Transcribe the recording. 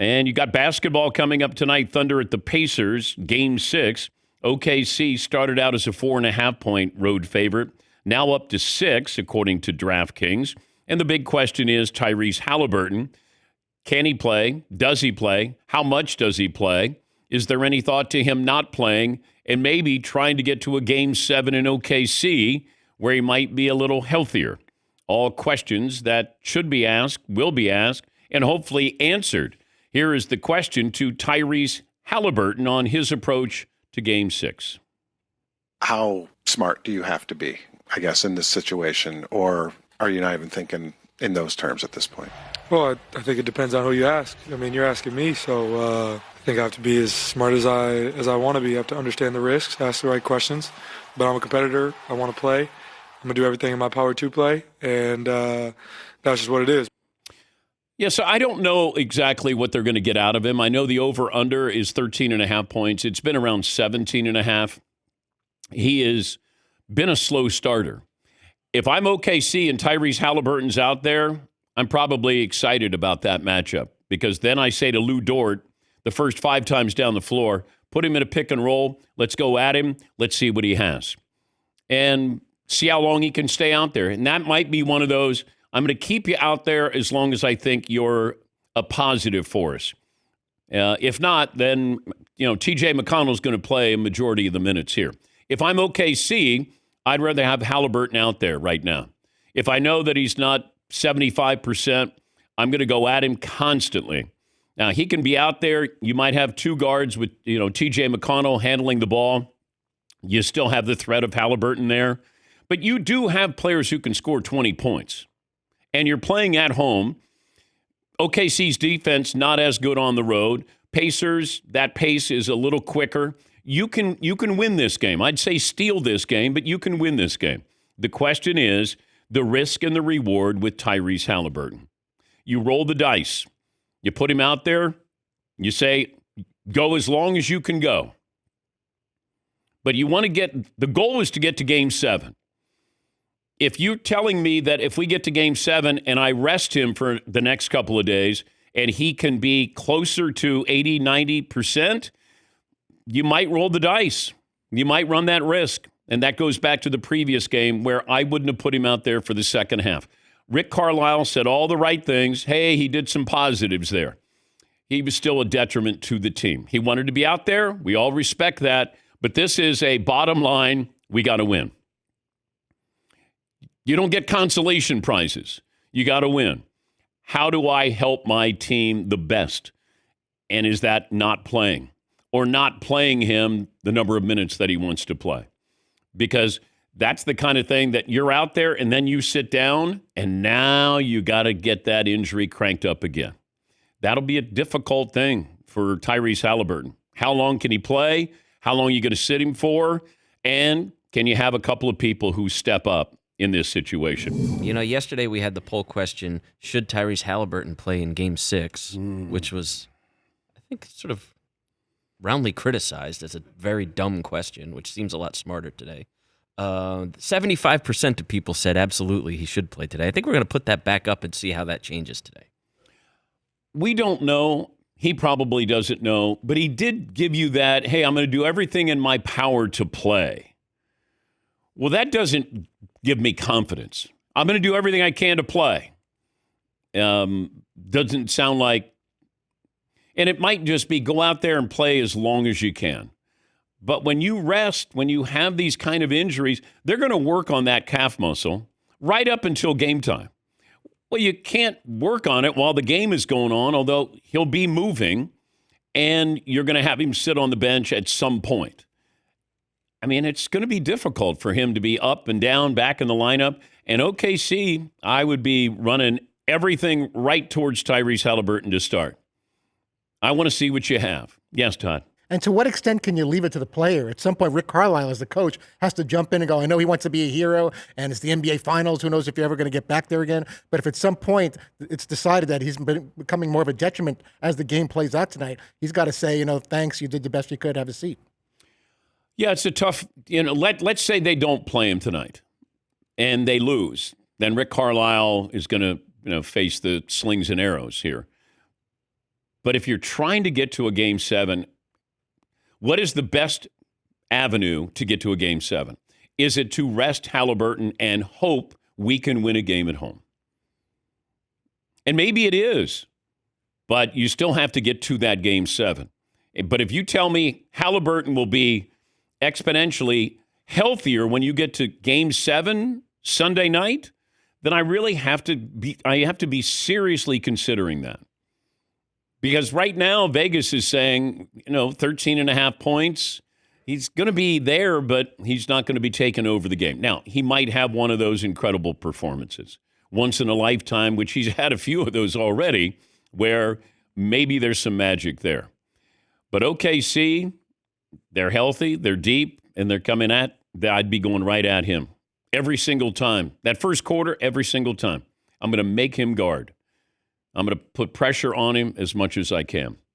And you got basketball coming up tonight. Thunder at the Pacers, Game 6. OKC started out as a 4.5-point road favorite, now up to 6, according to DraftKings. And the big question is Tyrese Haliburton. Can he play? Does he play? How much does he play? Is there any thought to him not playing and maybe trying to get to a Game 7 in OKC where he might be a little healthier? All questions that should be asked, will be asked, and hopefully answered. Here is the question to Tyrese Haliburton on his approach to Game 6. How smart do you have to be, I guess, in this situation? Or are you not even thinking in those terms at this point? Well, I think it depends on who you ask. I mean, you're asking me, so I think I have to be as smart as I want to be. I have to understand the risks, ask the right questions. But I'm a competitor. I want to play. I'm going to do everything in my power to play, and that's just what it is. Yeah, so I don't know exactly what they're going to get out of him. I know the over-under is 13.5 points. It's been around 17.5. He has been a slow starter. If I'm OKC and Tyrese Haliburton's out there, I'm probably excited about that matchup because then I say to Lou Dort, the first 5 times down the floor, put him in a pick and roll. Let's go at him. Let's see what he has. And see how long he can stay out there. And that might be one of those, I'm going to keep you out there as long as I think you're a positive force. If not, then, T.J. McConnell's going to play a majority of the minutes here. If I'm OKC, I'd rather have Haliburton out there right now. If I know that he's not 75%, I'm going to go at him constantly. Now, he can be out there. You might have 2 guards with, T.J. McConnell handling the ball. You still have the threat of Haliburton there. But you do have players who can score 20 points. And you're playing at home. OKC's defense not as good on the road. Pacers, that pace is a little quicker. You can win this game. I'd say steal this game, but you can win this game. The question is the risk and the reward with Tyrese Haliburton. You roll the dice. You put him out there. You say, go as long as you can go. But you want to the goal is to get to Game 7. If you're telling me that if we get to Game 7 and I rest him for the next couple of days and he can be closer to 80, 90%, you might roll the dice. You might run that risk. And that goes back to the previous game where I wouldn't have put him out there for the second half. Rick Carlisle said all the right things. Hey, he did some positives there. He was still a detriment to the team. He wanted to be out there. We all respect that. But this is a bottom line. We got to win. You don't get consolation prizes. You got to win. How do I help my team the best? And is that not playing? Or not playing him the number of minutes that he wants to play? Because that's the kind of thing that you're out there and then you sit down and now you got to get that injury cranked up again. That'll be a difficult thing for Tyrese Haliburton. How long can he play? How long are you going to sit him for? And can you have a couple of people who step up in this situation? Yesterday we had the poll question, should Tyrese Haliburton play in Game 6, which was, I think, sort of roundly criticized as a very dumb question, which seems a lot smarter today. 75% of people said absolutely he should play today. I think we're going to put that back up and see how that changes today. We don't know. He probably doesn't know, but he did give you that, hey, I'm going to do everything in my power to play. Well, that doesn't give me confidence. I'm going to do everything I can to play. Doesn't sound like, and it might just be go out there and play as long as you can. But when you rest, when you have these kind of injuries, they're going to work on that calf muscle right up until game time. Well, you can't work on it while the game is going on, although he'll be moving, and you're going to have him sit on the bench at some point. I mean, it's going to be difficult for him to be up and down, back in the lineup. And OKC, I would be running everything right towards Tyrese Haliburton to start. I want to see what you have. Yes, Todd. And to what extent can you leave it to the player? At some point, Rick Carlisle, as the coach, has to jump in and go, I know he wants to be a hero, and it's the NBA Finals. Who knows if you're ever going to get back there again? But if at some point it's decided that he's becoming more of a detriment as the game plays out tonight, he's got to say, thanks, you did the best you could, have a seat. Yeah, it's a tough, let's say they don't play him tonight and they lose. Then Rick Carlisle is going to, face the slings and arrows here. But if you're trying to get to a Game 7, what is the best avenue to get to a Game 7? Is it to rest Haliburton and hope we can win a game at home? And maybe it is, but you still have to get to that Game 7. But if you tell me Haliburton will be exponentially healthier when you get to Game 7 Sunday night, then I really have to be seriously considering that. Because right now, Vegas is saying, 13.5 points. He's going to be there, but he's not going to be taking over the game. Now, he might have one of those incredible performances once in a lifetime, which he's had a few of those already, where maybe there's some magic there. But OKC, they're healthy, they're deep, and they're coming I'd be going right at him every single time. That first quarter, every single time. I'm going to make him guard. I'm going to put pressure on him as much as I can.